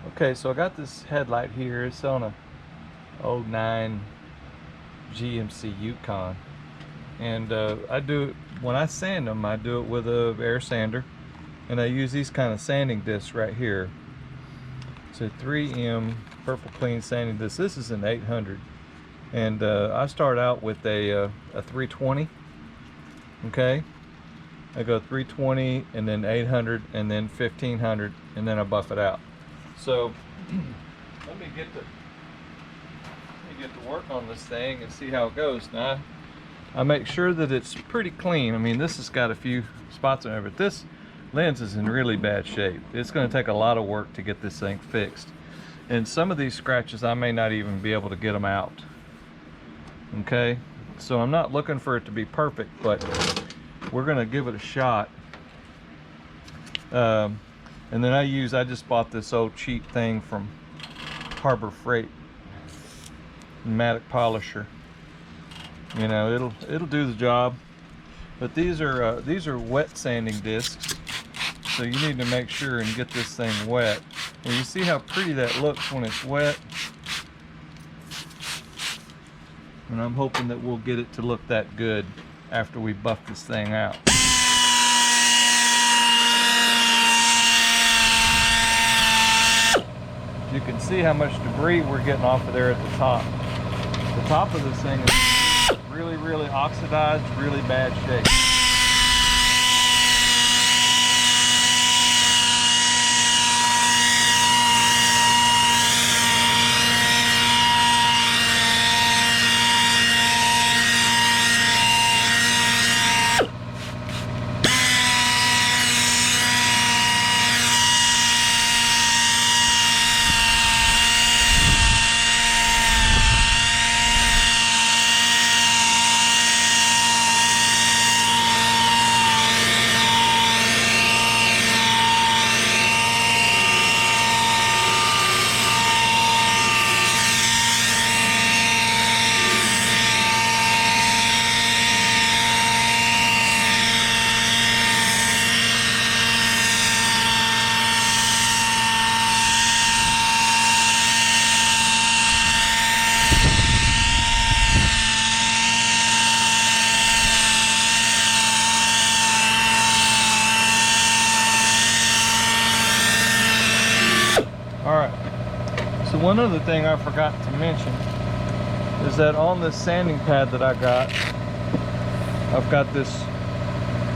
Okay, so I got this headlight here. It's on a '09 GMC Yukon, and I do it when I sand them. I do it with a air sander, and I use these kind of sanding discs right here. It's a 3M purple clean sanding disc. This is an 800, and I start out with a 320. Okay, I go 320 and then 800 and then 1500, and then I buff it out. So let me get to work on this thing and see how it goes. Now I make sure that it's pretty clean. I mean, this has got a few spots on it, but this lens is in really bad shape. It's going to take a lot of work to get this thing fixed, and some of these scratches I may not even be able to get them out. Okay, so I'm not looking for it to be perfect, but we're going to give it a shot. And then I just bought this old cheap thing from Harbor Freight, pneumatic polisher. You know, it'll do the job. But these are wet sanding discs, so you need to make sure and get this thing wet. And you see how pretty that looks when it's wet. And I'm hoping that we'll get it to look that good after we buff this thing out. You can see how much debris we're getting off of there at the top. The top of this thing is really, really oxidized, really bad shape. Alright, so one other thing I forgot to mention is that on this sanding pad that I got, I've got this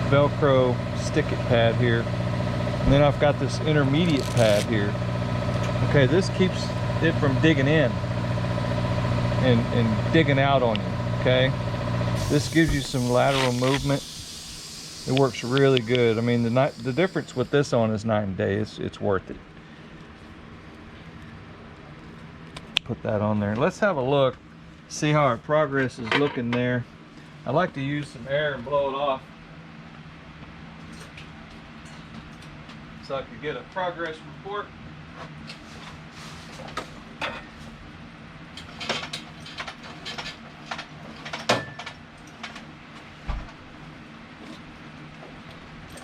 Velcro stick-it pad here, and then I've got this intermediate pad here. Okay, this keeps it from digging in and digging out on you, okay? This gives you some lateral movement. It works really good. I mean, the difference with this on is night and day. It's worth it. Put that on there. Let's have a look, see how our progress is looking there. I like to use some air and blow it off so I can get a progress report.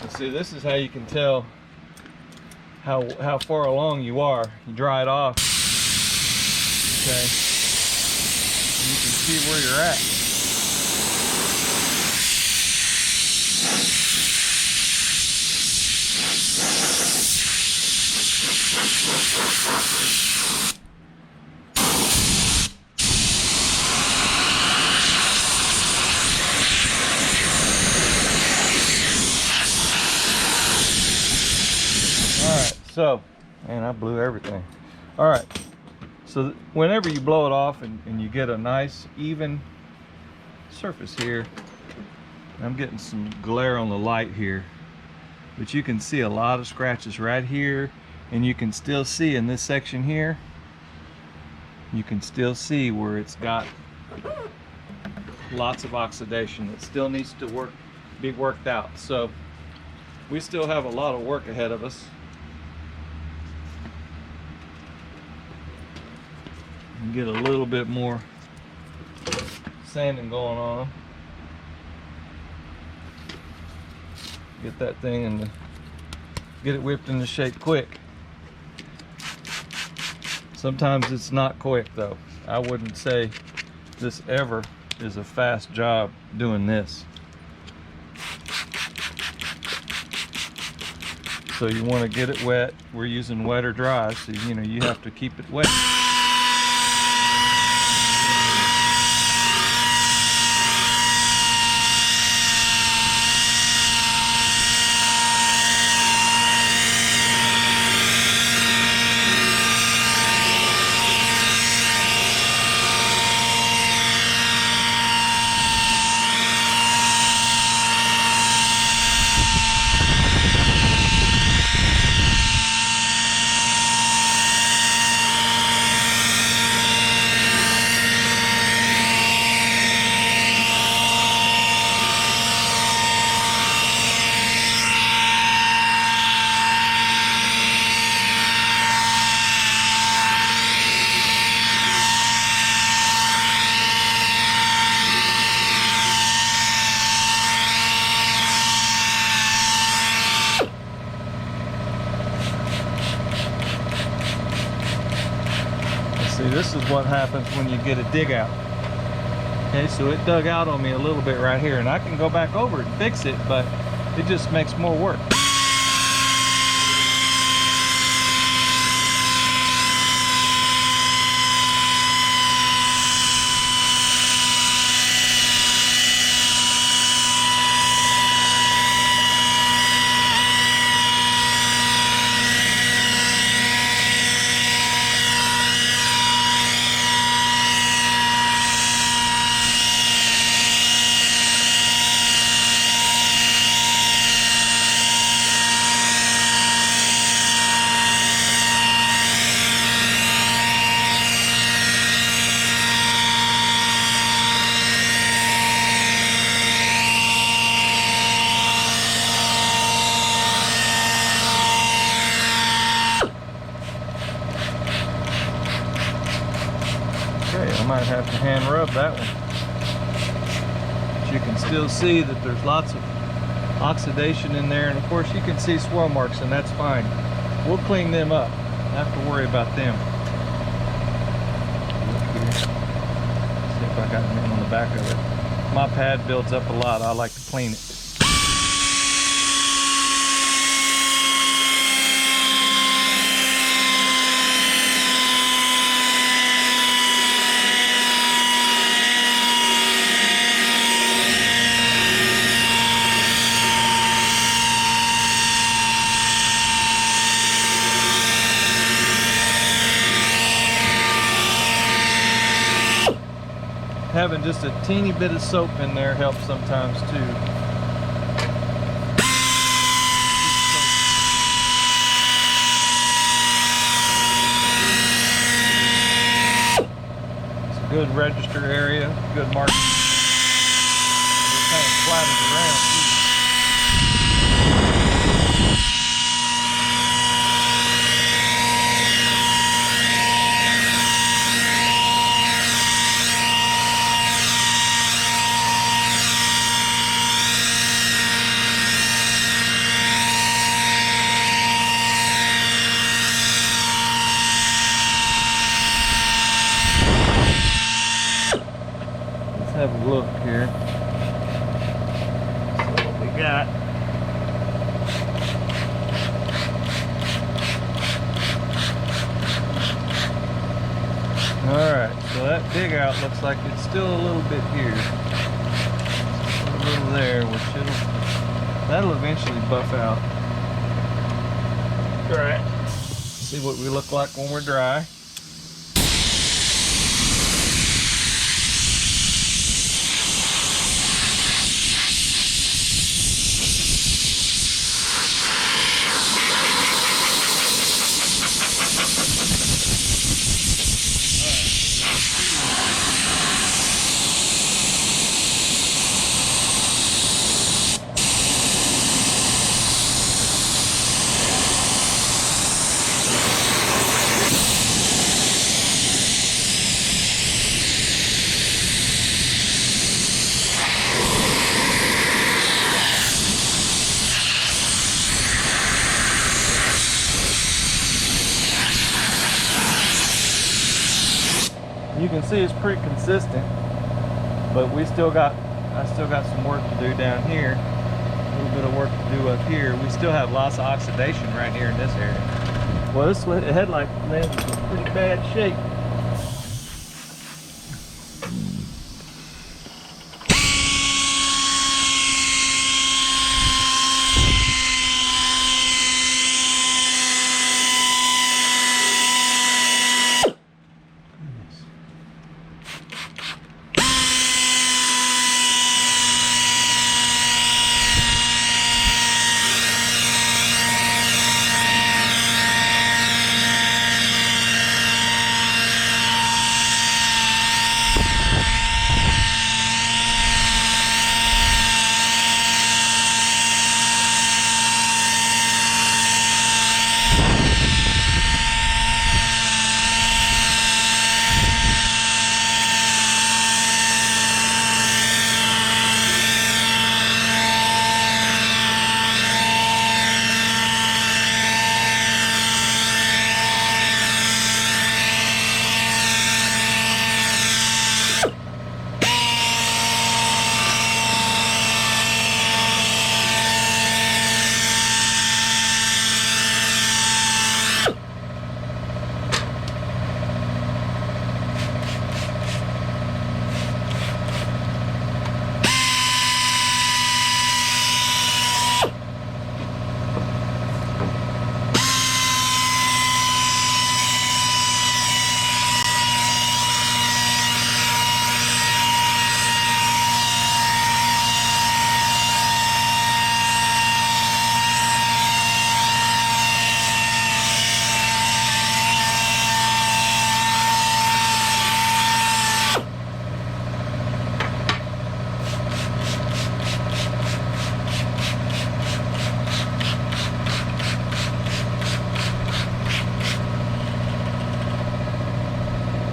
And see, this is how you can tell how far along you are. You dry it off. Okay, you can see where you're at. All right, so, man, I blew everything. All right. So whenever you blow it off and you get a nice even surface here, I'm getting some glare on the light here, but you can see a lot of scratches right here, and you can still see in this section here, you can still see where it's got lots of oxidation that still needs to be worked out. So we still have a lot of work ahead of us. And get a little bit more sanding going on. Get that thing and get it whipped into shape quick. Sometimes it's not quick though. I wouldn't say this ever is a fast job doing this. So you want to get it wet. We're using wet or dry, so you know you have to keep it wet. See, this is what happens when you get a dig out. Okay, so it dug out on me a little bit right here, and I can go back over it and fix it, but it just makes more work. I might have to hand rub that one. But you can still see that there's lots of oxidation in there, and of course you can see swirl marks, and that's fine. We'll clean them up. Don't have to worry about them. Look here. See if I got anything on the back of it. My pad builds up a lot. I like to clean it. Having just a teeny bit of soap in there helps sometimes too. It's a good register area, good marking. It kind of flattens around too. Have a look here. See what we got. Alright, so that dig out looks like it's still a little bit here. A little there, which that'll eventually buff out. Alright. See what we look like when we're dry. You can see it's pretty consistent, but I still got some work to do down here. A little bit of work to do up here. We still have lots of oxidation right here in this area. Well, this headlight lens is in pretty bad shape.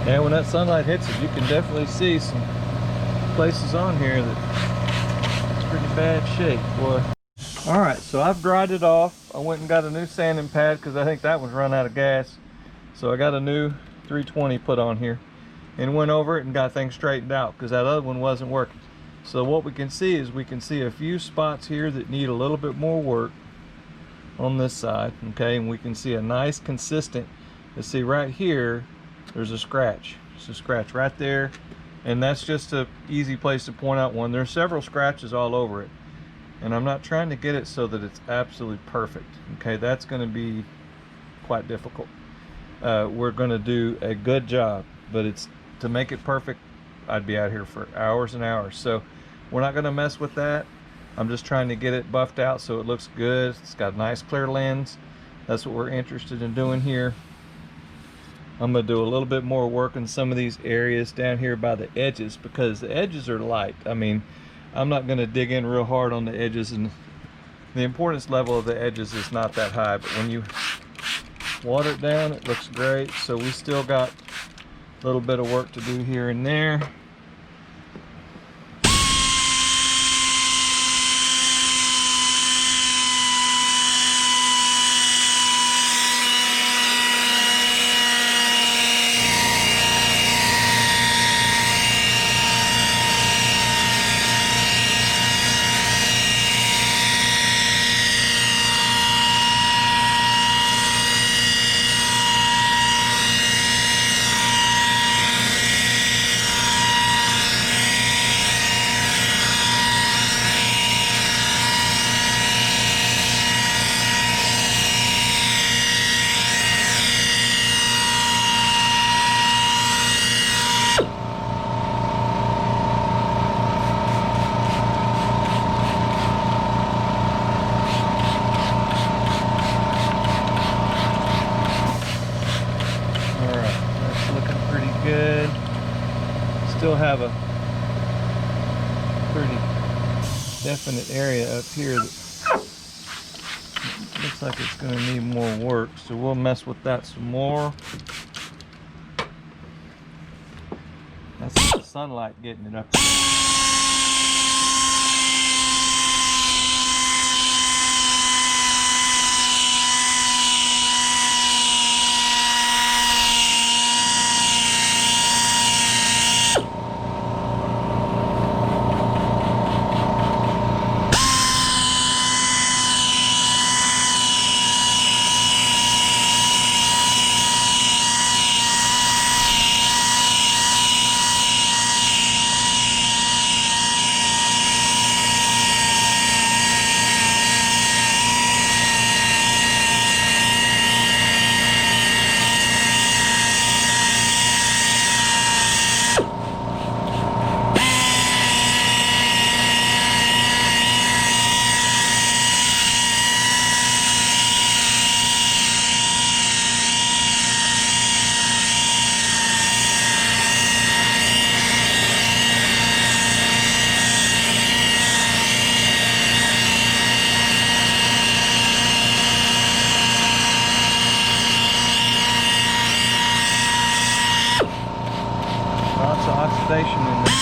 And when that sunlight hits it, you can definitely see some places on here that it's pretty bad shape, boy. All right, so I've dried it off. I went and got a new sanding pad because I think that one's run out of gas. So I got a new 320 put on here and went over it and got things straightened out because that other one wasn't working. So what we can see is we can see a few spots here that need a little bit more work on this side, okay? And we can see a nice consistent, let's see right here, there's a scratch. It's a scratch right there, and that's just an easy place to point out one. There's several scratches all over it, and I'm not trying to get it so that it's absolutely perfect, okay? That's going to be quite difficult. We're going to do a good job, but it's to make it perfect, I'd be out here for hours and hours. So we're not going to mess with that. I'm just trying to get it buffed out so it looks good. It's got a nice clear lens. That's what we're interested in doing here. I'm going to do a little bit more work in some of these areas down here by the edges because the edges are light. I mean, I'm not going to dig in real hard on the edges, and the importance level of the edges is not that high, but when you water it down, it looks great. So we still got a little bit of work to do here and there. Still have a pretty definite area up here that looks like it's going to need more work, so we'll mess with that some more. That's the sunlight getting it up there. oxidation in there.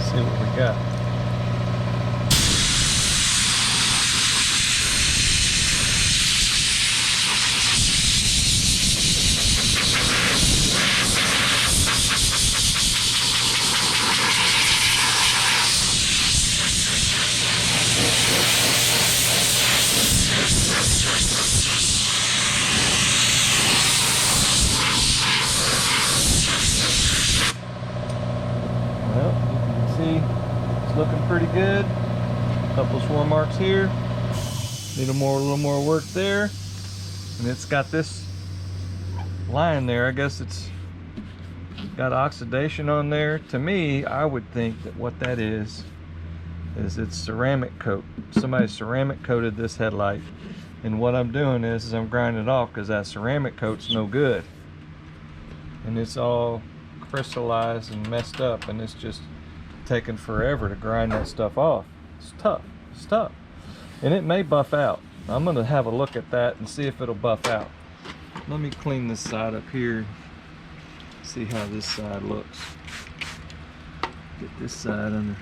See what we got. Looking pretty good. Couple swirl marks here. Need a little more work there. And it's got this line there. I guess it's got oxidation on there. To me, I would think that what that is it's ceramic coat. Somebody ceramic coated this headlight. And what I'm doing is I'm grinding it off because that ceramic coat's no good. And it's all crystallized and messed up, and it's just taking forever to grind that stuff off. It's tough. It's tough. And it may buff out. I'm going to have a look at that and see if it'll buff out. Let me clean this side up here. See how this side looks. Get this side under.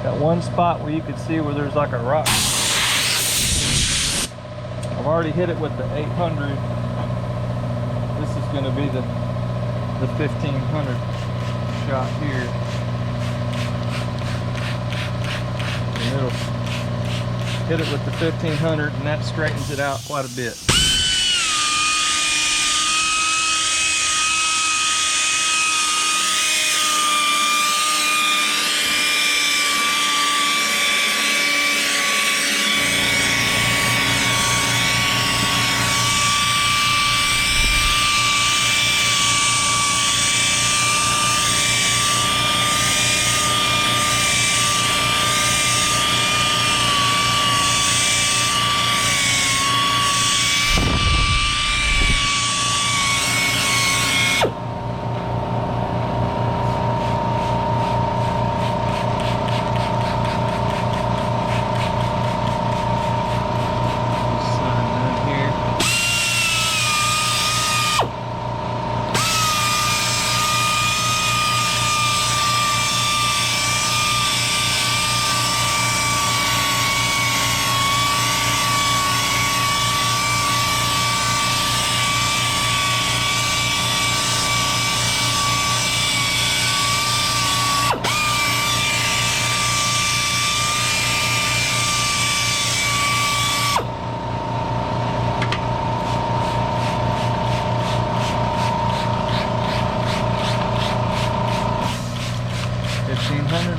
That one spot where you could see where there's like a rock. I've already hit it with the 800. This is going to be the 1500 shot here. and it'll hit it with the 1500, and that straightens it out quite a bit.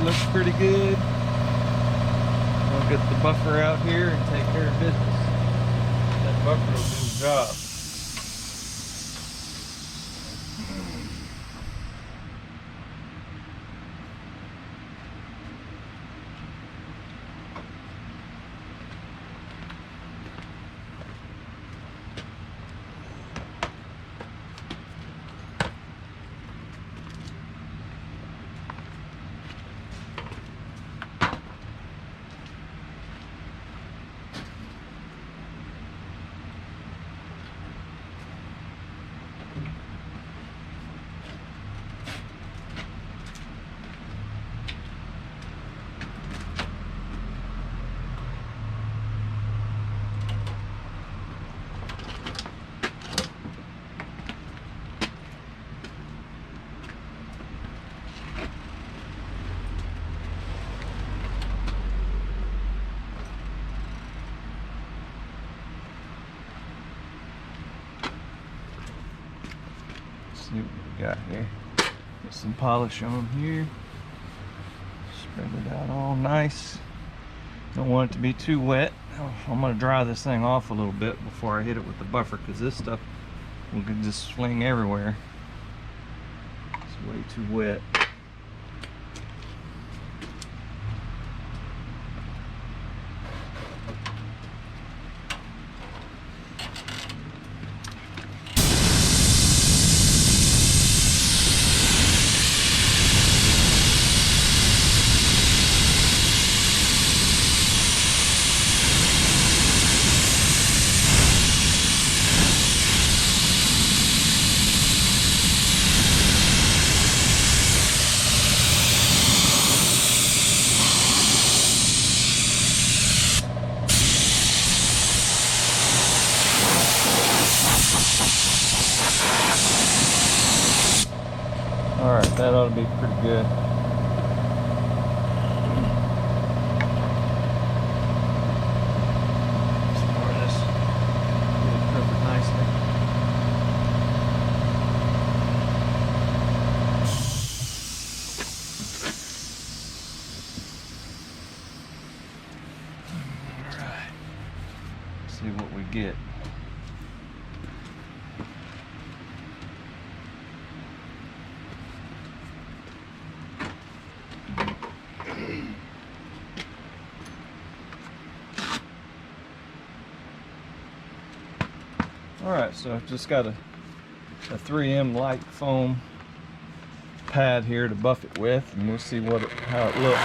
Looks pretty good. I'll get the buffer out here and take care of business. That buffer will do the job. See what we got here. Get some polish on here. Spread it out all nice. Don't want it to be too wet. I'm going to dry this thing off a little bit before I hit it with the buffer, because this stuff will just fling everywhere. It's way too wet. Alright, that ought to be pretty good. Some more of this. Get it covered nicely. Alright. See what we get. Alright, so I've just got a 3M light foam pad here to buff it with, and we'll see how it looks.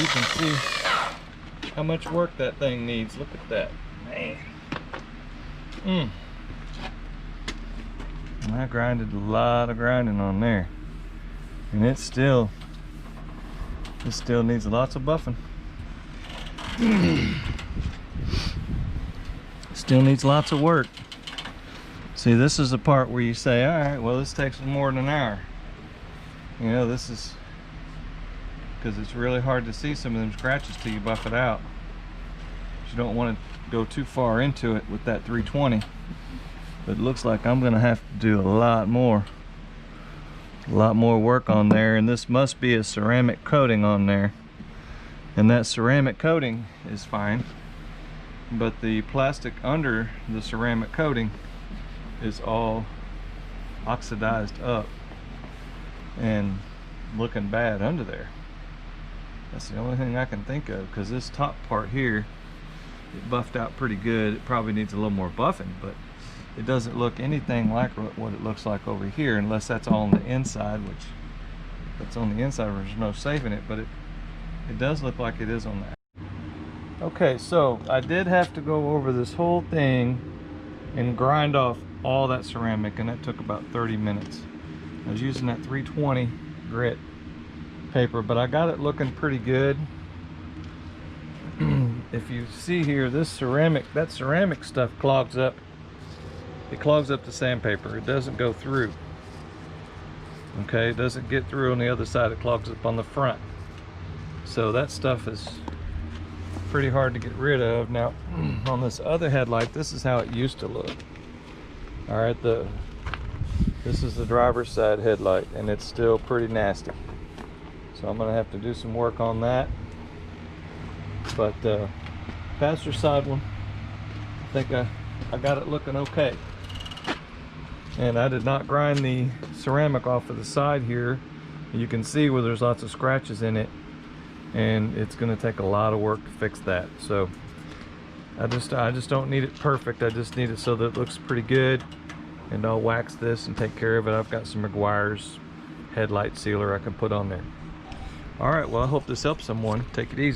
you can see how much work that thing needs. Look at that, man. And I grinded a lot of grinding on there, and it still needs lots of buffing. Still needs lots of work. See, this is the part where you say, all right, well, this takes more than an hour. You know, this is because it's really hard to see some of them scratches till you buff it out. You don't want to go too far into it with that 320. But it looks like I'm gonna have to do a lot more work on there, and this must be a ceramic coating on there. And that ceramic coating is fine, but the plastic under the ceramic coating is all oxidized up and looking bad under there. That's the only thing I can think of, because this top part here, it buffed out pretty good. It probably needs a little more buffing, but it doesn't look anything like what it looks like over here, unless that's all on the inside, which if it's on the inside, there's no saving it, but it does look like it is on that. Okay, so I did have to go over this whole thing and grind off all that ceramic, and that took about 30 minutes. I was using that 320 grit paper, but I got it looking pretty good. If you see here, that ceramic stuff clogs up. It clogs up the sandpaper. It doesn't go through. Okay, it doesn't get through on the other side. It clogs up on the front. So that stuff is pretty hard to get rid of. Now, on this other headlight, this is how it used to look. All right, this is the driver's side headlight, and it's still pretty nasty. So I'm gonna have to do some work on that. But passenger side one, I think I got it looking okay. And I did not grind the ceramic off of the side here. You can see where there's lots of scratches in it, and it's going to take a lot of work to fix that. So I just don't need it perfect. I just need it so that it looks pretty good, and I'll wax this and take care of it. I've got some McGuire's headlight sealer I can put on there. All right, well, I hope this helps someone. Take it easy.